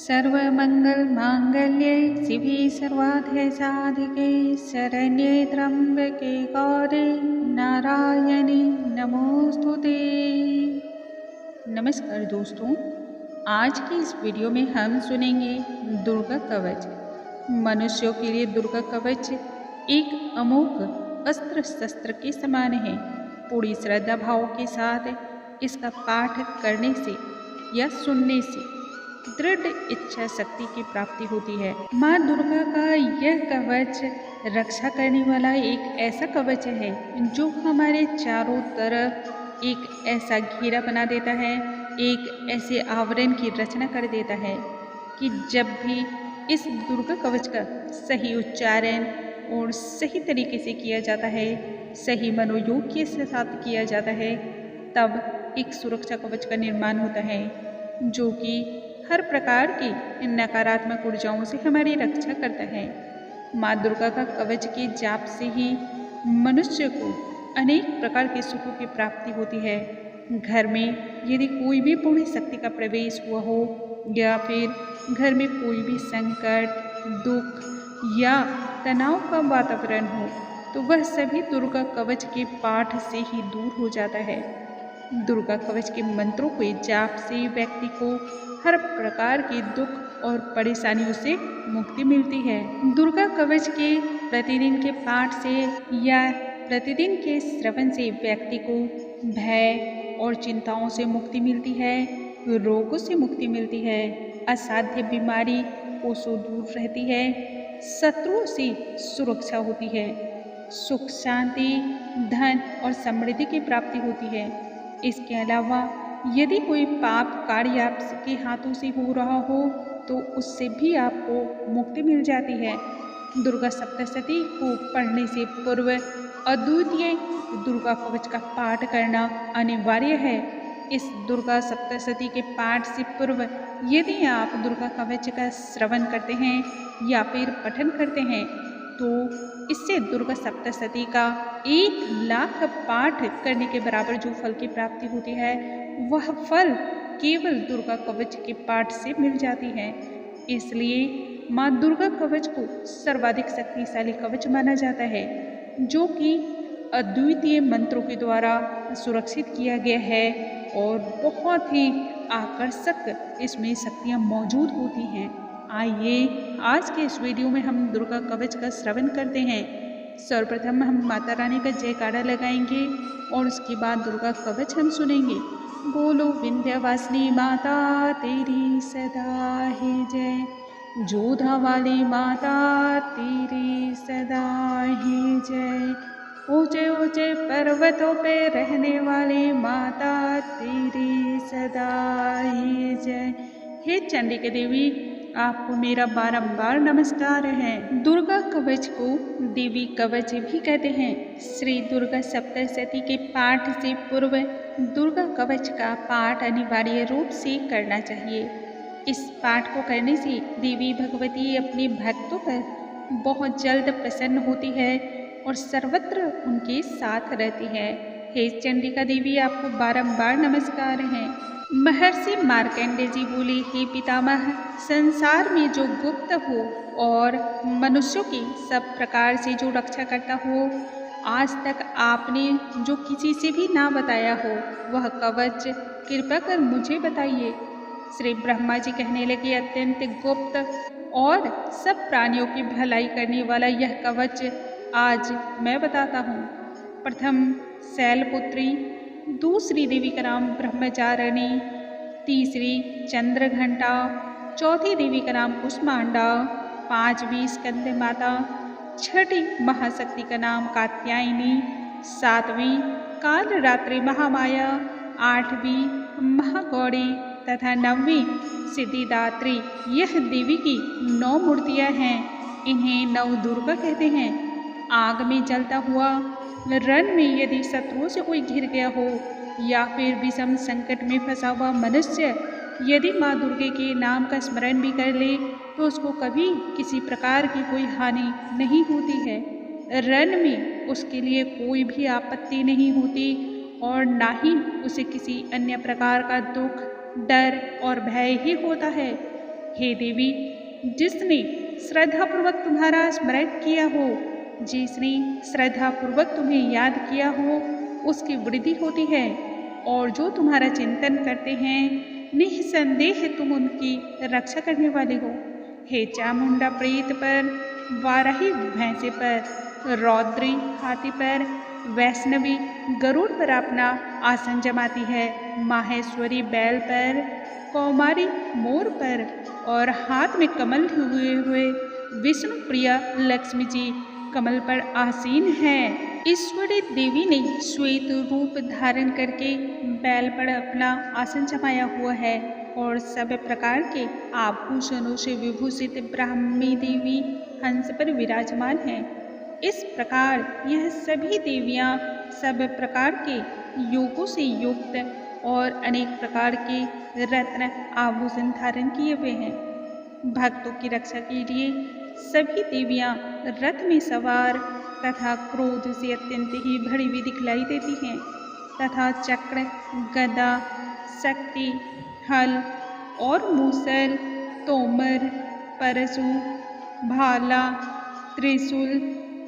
सर्वमङ्गलमाङ्गल्ये शिवे सर्वार्थसाधिके शरण्ये त्र्यम्बके गौरी नारायणी नमोस्तुते। नमस्कार दोस्तों, आज की इस वीडियो में हम सुनेंगे दुर्गा कवच। मनुष्यों के लिए दुर्गा कवच एक अमोघ अस्त्र शस्त्र के समान है। पूरी श्रद्धा भाव के साथ इसका पाठ करने से या सुनने से दृढ़ इच्छा शक्ति की प्राप्ति होती है। माँ दुर्गा का यह कवच रक्षा करने वाला एक ऐसा कवच है जो हमारे चारों तरफ एक ऐसा घेरा बना देता है, एक ऐसे आवरण की रचना कर देता है कि जब भी इस दुर्गा कवच का सही उच्चारण और सही तरीके से किया जाता है, सही मनोयोग के साथ किया जाता है, तब एक सुरक्षा कवच का निर्माण होता है जो कि हर प्रकार की नकारात्मक ऊर्जाओं से हमारी रक्षा करता है। माँ दुर्गा का कवच के जाप से ही मनुष्य को अनेक प्रकार के सुखों की प्राप्ति होती है। घर में यदि कोई भी बुरी शक्ति का प्रवेश हुआ हो या फिर घर में कोई भी संकट, दुख या तनाव का वातावरण हो तो वह सभी दुर्गा कवच के पाठ से ही दूर हो जाता है। दुर्गा कवच के मंत्रों के जाप से व्यक्ति को हर प्रकार के दुख और परेशानियों से मुक्ति मिलती है। दुर्गा कवच के प्रतिदिन के पाठ से या प्रतिदिन के श्रवण से व्यक्ति को भय और चिंताओं से मुक्ति मिलती है, रोगों से मुक्ति मिलती है, असाध्य बीमारी कोसों दूर रहती है, शत्रुओं से सुरक्षा होती है, सुख शांति, धन और समृद्धि की प्राप्ति होती है। इसके अलावा यदि कोई पाप कार्य आपके हाथों से हो रहा हो तो उससे भी आपको मुक्ति मिल जाती है। दुर्गा सप्तशती को पढ़ने से पूर्व अद्वितीय दुर्गा कवच का पाठ करना अनिवार्य है। इस दुर्गा सप्तशती के पाठ से पूर्व यदि आप दुर्गा कवच का श्रवण करते हैं या फिर पठन करते हैं तो इससे दुर्गा सप्तशती का 1,00,000 पाठ करने के बराबर जो फल की प्राप्ति होती है वह फल केवल दुर्गा कवच के पाठ से मिल जाती है। इसलिए माँ दुर्गा कवच को सर्वाधिक शक्तिशाली कवच माना जाता है जो कि अद्वितीय मंत्रों के द्वारा सुरक्षित किया गया है और बहुत ही आकर्षक इसमें शक्तियाँ मौजूद होती हैं। आइए आज के इस वीडियो में हम दुर्गा कवच का श्रवण करते हैं। सर्वप्रथम हम माता रानी का जयकारा लगाएंगे और उसके बाद दुर्गा कवच हम सुनेंगे। बोलो विंध्यवासिनी माता तेरी सदा ही जय, जोधा वाली माता तेरी सदा ही जय, ऊंचे ऊंचे पर्वतों पे रहने वाली माता तेरी सदा ही जय। हे चंडिका देवी, आपको मेरा बारंबार नमस्कार है। दुर्गा कवच को देवी कवच भी कहते हैं। श्री दुर्गा सप्तशती के पाठ से पूर्व दुर्गा कवच का पाठ अनिवार्य रूप से करना चाहिए। इस पाठ को करने से देवी भगवती अपने भक्तों पर बहुत जल्द प्रसन्न होती है और सर्वत्र उनके साथ रहती है। हे चंडिका देवी, आपको बारंबार नमस्कार है। महर्षि मार्कंडेय जी बोले, हे पितामह, संसार में जो गुप्त हो और मनुष्यों की सब प्रकार से जो रक्षा करता हो, आज तक आपने जो किसी से भी ना बताया हो वह कवच कृपा कर मुझे बताइए। श्री ब्रह्मा जी कहने लगे, अत्यंत गुप्त और सब प्राणियों की भलाई करने वाला यह कवच आज मैं बताता हूँ। प्रथम शैलपुत्री, दूसरी देवी का नाम ब्रह्मचारिणी, तीसरी चंद्रघंटा, चौथी देवी का नाम कुष्मांडा, पांचवी स्कंद माता, छठी महाशक्ति का नाम कात्यायनी, सातवीं कालरात्रि महामाया, आठवीं महागौरी तथा नौवीं सिद्धिदात्री। यह देवी की 9 मूर्तियां हैं। इन्हें 9 दुर्गा कहते हैं। आग में जलता हुआ रण में यदि शत्रुओं से कोई घिर गया हो या फिर विषम संकट में फंसा हुआ मनुष्य यदि माँ दुर्गे के नाम का स्मरण भी कर ले तो उसको कभी किसी प्रकार की कोई हानि नहीं होती है। रण में उसके लिए कोई भी आपत्ति नहीं होती और ना ही उसे किसी अन्य प्रकार का दुख, डर और भय ही होता है। हे देवी, जिसने श्रद्धापूर्वक तुम्हारा स्मरण किया हो, जिसने श्रद्धापूर्वक तुम्हें याद किया हो, उसकी वृद्धि होती है। और जो तुम्हारा चिंतन करते हैं, निस्संदेह तुम उनकी रक्षा करने वाले हो। हे चामुंडा प्रेत पर, वाराही भैंसे पर, रौद्री हाथी पर, वैष्णवी गरुड़ पर अपना आसन जमाती है, माहेश्वरी बैल पर, कौमारी मोर पर और हाथ में कमल हुए हुए विष्णु प्रिया लक्ष्मी जी कमल पर आसीन है। ईश्वरी देवी ने श्वेत रूप धारण करके बैल पर अपना आसन जमाया हुआ है और सब प्रकार के आभूषणों से विभूषित ब्राह्मी देवी हंस पर विराजमान है। इस प्रकार यह सभी देवियां सब प्रकार के योगों से युक्त और अनेक प्रकार के रत्न आभूषण धारण किए हुए हैं। भक्तों की रक्षा के लिए सभी देवियां रथ में सवार तथा क्रोध से अत्यंत ही भरी हुई दिखलाई देती हैं तथा चक्र, गदा, शक्ति, हल और मूसल, तोमर, परशु, भाला, त्रिशूल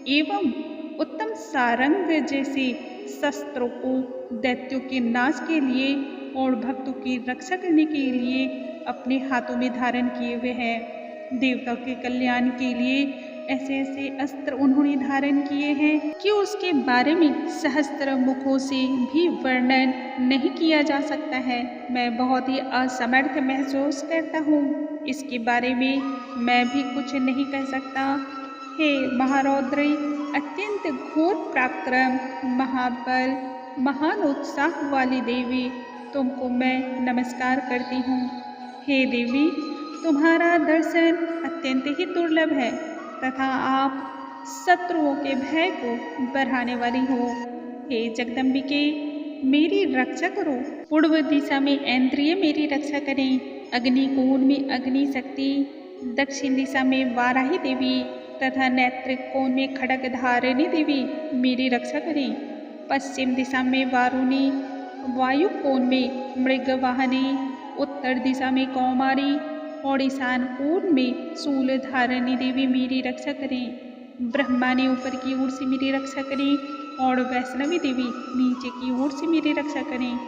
एवं उत्तम सारंग जैसे शस्त्रों को दैत्यों के नाश के लिए और भक्तों की रक्षा करने के लिए अपने हाथों में धारण किए हुए हैं। देवताओं के कल्याण के लिए ऐसे ऐसे अस्त्र उन्होंने धारण किए हैं कि उसके बारे में सहस्त्र मुखों से भी वर्णन नहीं किया जा सकता है। मैं बहुत ही असमर्थ महसूस करता हूँ, इसके बारे में मैं भी कुछ नहीं कह सकता। हे महारौद्री, अत्यंत घोर पराक्रम, महाबल, महान उत्साह वाली देवी, तुमको मैं नमस्कार करती हूँ। हे देवी, तुम्हारा दर्शन अत्यंत ही दुर्लभ है तथा आप शत्रुओं के भय को बढ़ाने वाली हो। हे जगदम्बिके, मेरी रक्षा करो। पूर्व दिशा में ऐन्द्रिय मेरी रक्षा करें, अग्निकोण में अग्नि शक्ति, दक्षिण दिशा में वाराही देवी तथा नैत्रिक कोण में खड्ग धारिणी देवी मेरी रक्षा करें। पश्चिम दिशा में वारुणी, वायु कोण में मृगवाहिनी, उत्तर दिशा में कौमारी और ईशान कोण में शूल धारिणी देवी मेरी रक्षा करें। ब्रह्मा ने ऊपर की ओर से मेरी रक्षा करें और वैष्णवी देवी नीचे की ओर से मेरी रक्षा करें।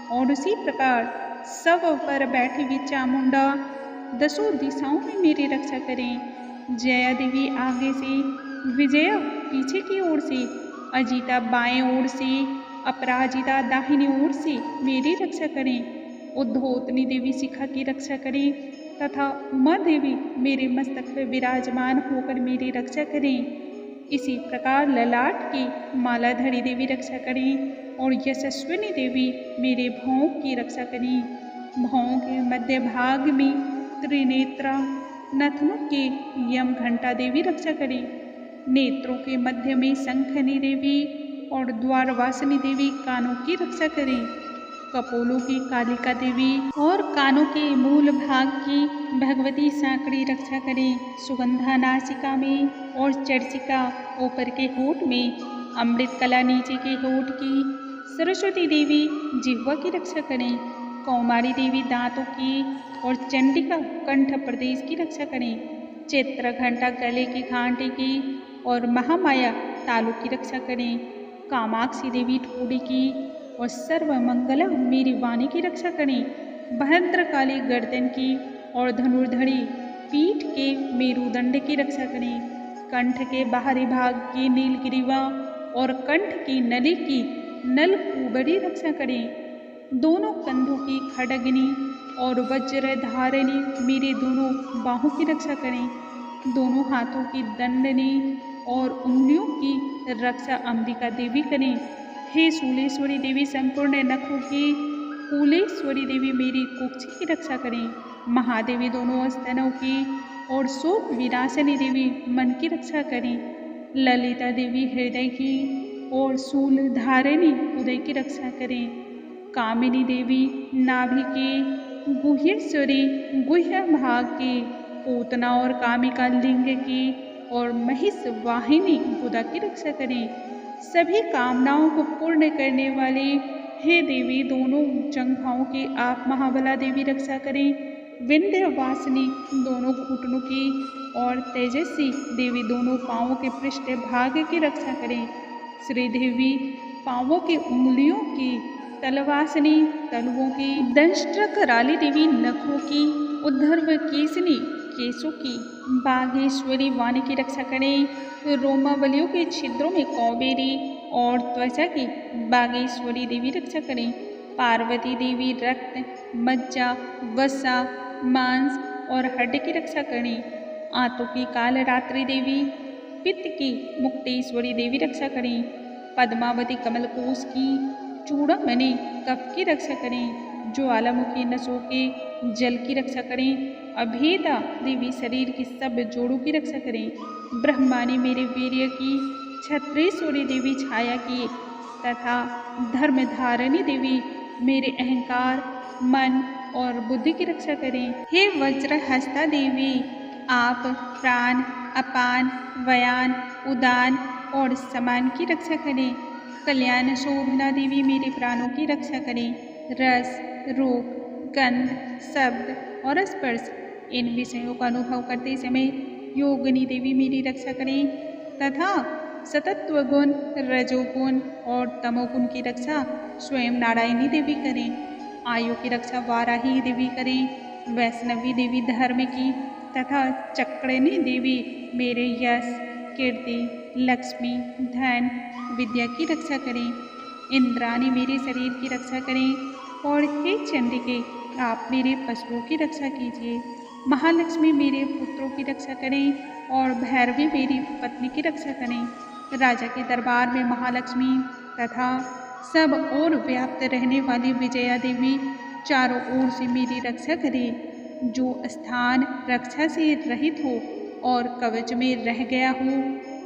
और उसी प्रकार सब पर बैठी हुई चामुंडा दसों दिशाओं में मेरी रक्षा करें। जया देवी आगे से, विजया पीछे की ओर से, अजिता बाएं ओर से, अपराजिता दाहिनी ओर से मेरी रक्षा करें। उद्धोतनी देवी शिखा की रक्षा करें तथा उमा देवी मेरे मस्तक पर विराजमान होकर मेरी रक्षा करें। इसी प्रकार ललाट की मालाधरी देवी रक्षा करें और यशस्विनी देवी मेरे भौं की रक्षा करें। भौं के मध्य भाग में त्रिनेत्रा, नथनों के यम घंटा देवी रक्षा करें। नेत्रों के मध्य में शंखनी देवी और द्वारवासिनी देवी कानों की रक्षा करें। कपोलों की कालिका देवी और कानों के मूल भाग की भगवती सांकड़ी रक्षा करें। सुगंधा नासिका में और चर्चिका ऊपर के होठ में, अमृत कला नीचे के होठ की, सरस्वती देवी जिह्वा की रक्षा करें। कौमारी देवी दांतों की और चंडिका कंठ प्रदेश की रक्षा करें। चित्र घंटा गले की घाटी की और महामाया तालु की रक्षा करें। कामाक्षी देवी ठोड़ी की और सर्वमंगला मेरी वाणी की रक्षा करें। भद्रकाली गर्दन की और धनुर्धरी पीठ के मेरुदंड की रक्षा करें। कंठ के बाहरी भाग की नीलगिरीवा और कंठ की नली की नलकूबरी रक्षा करें। दोनों कंधों की खड्गनी और वज्र धारिणी मेरे दोनों बाहों की रक्षा करें। दोनों हाथों की दंडनी और उंगलियों की रक्षा अंबिका देवी करें। हे शूलेश्वरी देवी, संपूर्ण नखों की कुलेश्वरी देवी मेरी कुक्षी की रक्षा करें। महादेवी दोनों स्तनों की और शोक विनाशिनी देवी मन की रक्षा करें। ललिता देवी हृदय की और शूल धारिणी उदय की रक्षा करें। कामिनी देवी नाभि की, गुह्येश्वरी गुह्य भाग की, पूतना और कामिका लिंग की और महिष वाहिनी गुदा की रक्षा करें। सभी कामनाओं को पूर्ण करने वाली हे देवी, दोनों जंघाओं की आप महाबला देवी रक्षा करें। विंध्यवासिनी दोनों घुटनों की और तेजस्वी देवी दोनों पाँवों के पृष्ठ भाग की रक्षा करें। श्रीदेवी पाँवों की उंगलियों की, तलवासिनी तलवों की, दंष्ट्र कराली देवी नखों की, उद्धर्व केसनी केसों की, बाघेश्वरी वाणी की रक्षा करें। रोमावलियों के छिद्रों में कौबेरी और त्वचा की बाघेश्वरी देवी रक्षा करें। पार्वती देवी रक्त, मज्जा, वसा, मांस और हड्डी की रक्षा करें। आंतों की कालरात्रि देवी, पित्त की मुक्तेश्वरी देवी रक्षा करें। पद्मावती कमलकोश की, चूड़ामणि कफ की रक्षा करें। ज्वालामुखी नसों के जल की रक्षा करें। अभेदा देवी शरीर की सब जोड़ों की रक्षा करें। ब्रह्मानी मेरे वीर्य की, छत्रेश्वरी देवी छाया की तथा धर्मधारिणी देवी मेरे अहंकार, मन और बुद्धि की रक्षा करें। हे वज्रहस्ता देवी, आप प्राण, अपान, व्यान, उदान और समान की रक्षा करें। कल्याण शोभना देवी मेरे प्राणों की रक्षा करें। रस, रूप, गंध, शब्द और स्पर्श इन विषयों का अनुभव करते समय योगिनी देवी मेरी रक्षा करें तथा सतत्व गुण, रजोगुण और तमोगुण की रक्षा स्वयं नारायणी देवी करें। आयु की रक्षा वाराही देवी करें। वैष्णवी देवी धर्म की तथा चक्रिणी देवी मेरे यश, कीर्ति, लक्ष्मी, धन, विद्या की रक्षा करें। इंद्राणी मेरे शरीर की रक्षा करें और हे चंडिके, आप मेरे पशुओं की रक्षा कीजिए। महालक्ष्मी मेरे पुत्रों की रक्षा करें और भैरवी मेरी पत्नी की रक्षा करें। राजा के दरबार में महालक्ष्मी तथा सब ओर व्याप्त रहने वाली विजया देवी चारों ओर से मेरी रक्षा करें। जो स्थान रक्षा से रहित हो और कवच में रह गया हो,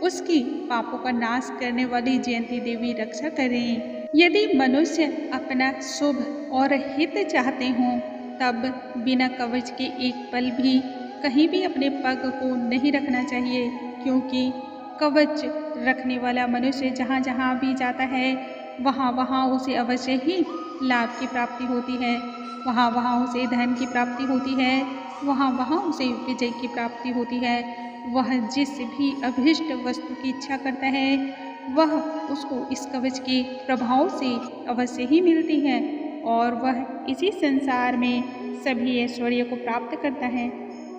उसकी पापों का नाश करने वाली जयंती देवी रक्षा करें। यदि मनुष्य अपना शुभ और हित चाहते हों, तब बिना कवच के एक पल भी कहीं भी अपने पग को नहीं रखना चाहिए, क्योंकि कवच रखने वाला मनुष्य जहाँ जहाँ भी जाता है, वहाँ वहाँ उसे अवश्य ही लाभ की प्राप्ति होती है। वहाँ वहाँ उसे धन की प्राप्ति होती है। वहाँ वहाँ उसे विजय की प्राप्ति होती है। वह जिस भी अभीष्ट वस्तु की इच्छा करता है, वह उसको इस कवच के प्रभाव से अवश्य ही मिलती है और वह इसी संसार में सभी ऐश्वर्य को प्राप्त करता है।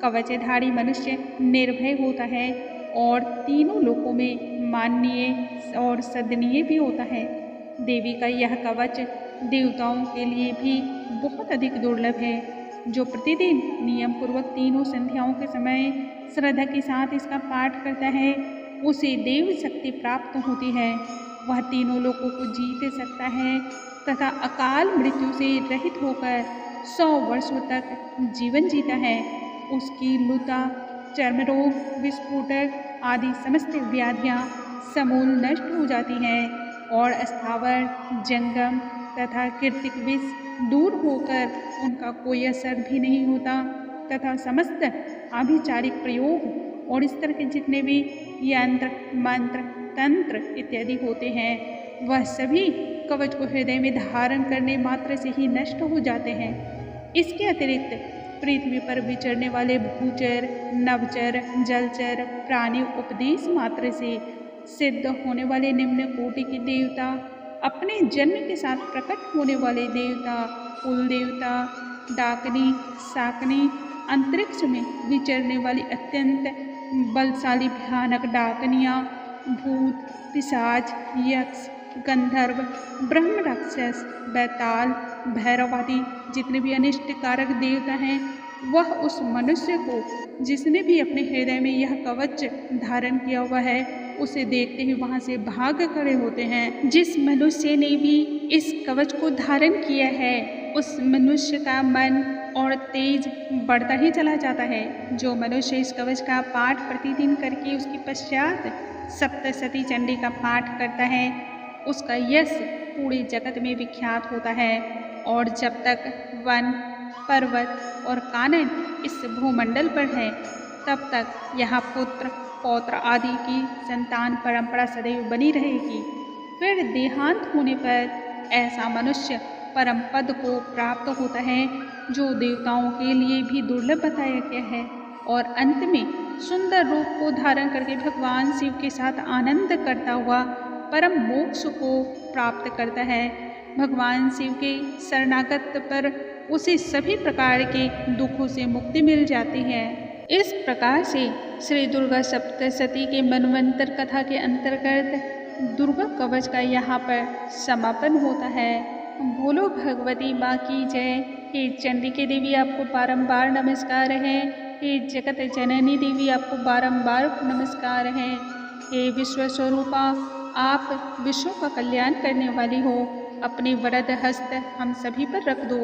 कवचधारी मनुष्य निर्भय होता है और तीनों लोकों में माननीय और सदनीय भी होता है। देवी का यह कवच देवताओं के लिए भी बहुत अधिक दुर्लभ है। जो प्रतिदिन नियम पूर्वक तीनों संध्याओं के समय श्रद्धा के साथ इसका पाठ करता है, उसे देव शक्ति प्राप्त होती है। वह तीनों लोगों को जीत सकता है तथा अकाल मृत्यु से रहित होकर 100 वर्षों तक जीवन जीता है। उसकी लुता, चर्मरोग, विस्फोटक आदि समस्त व्याधियाँ समूल नष्ट हो जाती हैं और स्थावर, जंगम तथा कृत्रिक विष दूर होकर उनका कोई असर भी नहीं होता तथा समस्त आभिचारिक प्रयोग और इस तरह के जितने भी यंत्र, मंत्र, तंत्र इत्यादि होते हैं, वह सभी कवच को हृदय में धारण करने मात्र से ही नष्ट हो जाते हैं। इसके अतिरिक्त पृथ्वी पर विचरने वाले भूचर, नवचर, जलचर प्राणी उपदेश मात्र से सिद्ध होने वाले निम्न कोटि के देवता, अपने जन्म के साथ प्रकट होने वाले देवता, कुल देवता, डाकनी, शाकनी, अंतरिक्ष में विचरने वाली अत्यंत बलशाली भयानक डाकनियाँ, भूत, पिशाच, यक्ष, गंधर्व, ब्रह्म राक्षस, बैताल, भैरव आदि जितने भी अनिष्टकारक देवता हैं, वह उस मनुष्य को जिसने भी अपने हृदय में यह कवच धारण किया हुआ है, उसे देखते ही वहाँ से भाग खड़े होते हैं। जिस मनुष्य ने भी इस कवच को धारण किया है, उस मनुष्य का मन और तेज बढ़ता ही चला जाता है। जो मनुष्य इस कवच का पाठ प्रतिदिन करके उसके पश्चात सप्तशती चंडी का पाठ करता है, उसका यश पूरे जगत में विख्यात होता है। और जब तक वन, पर्वत और कानन इस भूमंडल पर है, तब तक यहाँ पुत्र, पौत्र आदि की संतान परंपरा सदैव बनी रहेगी। फिर देहांत होने पर ऐसा मनुष्य परम पद को प्राप्त होता है, जो देवताओं के लिए भी दुर्लभ बताया गया है, और अंत में सुंदर रूप को धारण करके भगवान शिव के साथ आनंद करता हुआ परम मोक्ष को प्राप्त करता है। भगवान शिव के शरणागत पर उसे सभी प्रकार के दुखों से मुक्ति मिल जाती है। इस प्रकार से श्री दुर्गा सप्तशती के मनवंतर कथा के अंतर्गत दुर्गा कवच का यहाँ पर समापन होता है। बोलो भगवती माँ की जय। हे चंडिके देवी, आपको बारंबार नमस्कार है। हे जगत जननी देवी, आपको बारंबार नमस्कार है। हे विश्व स्वरूपा, आप विश्व का कल्याण करने वाली हो, अपने वरद हस्त हम सभी पर रख दो।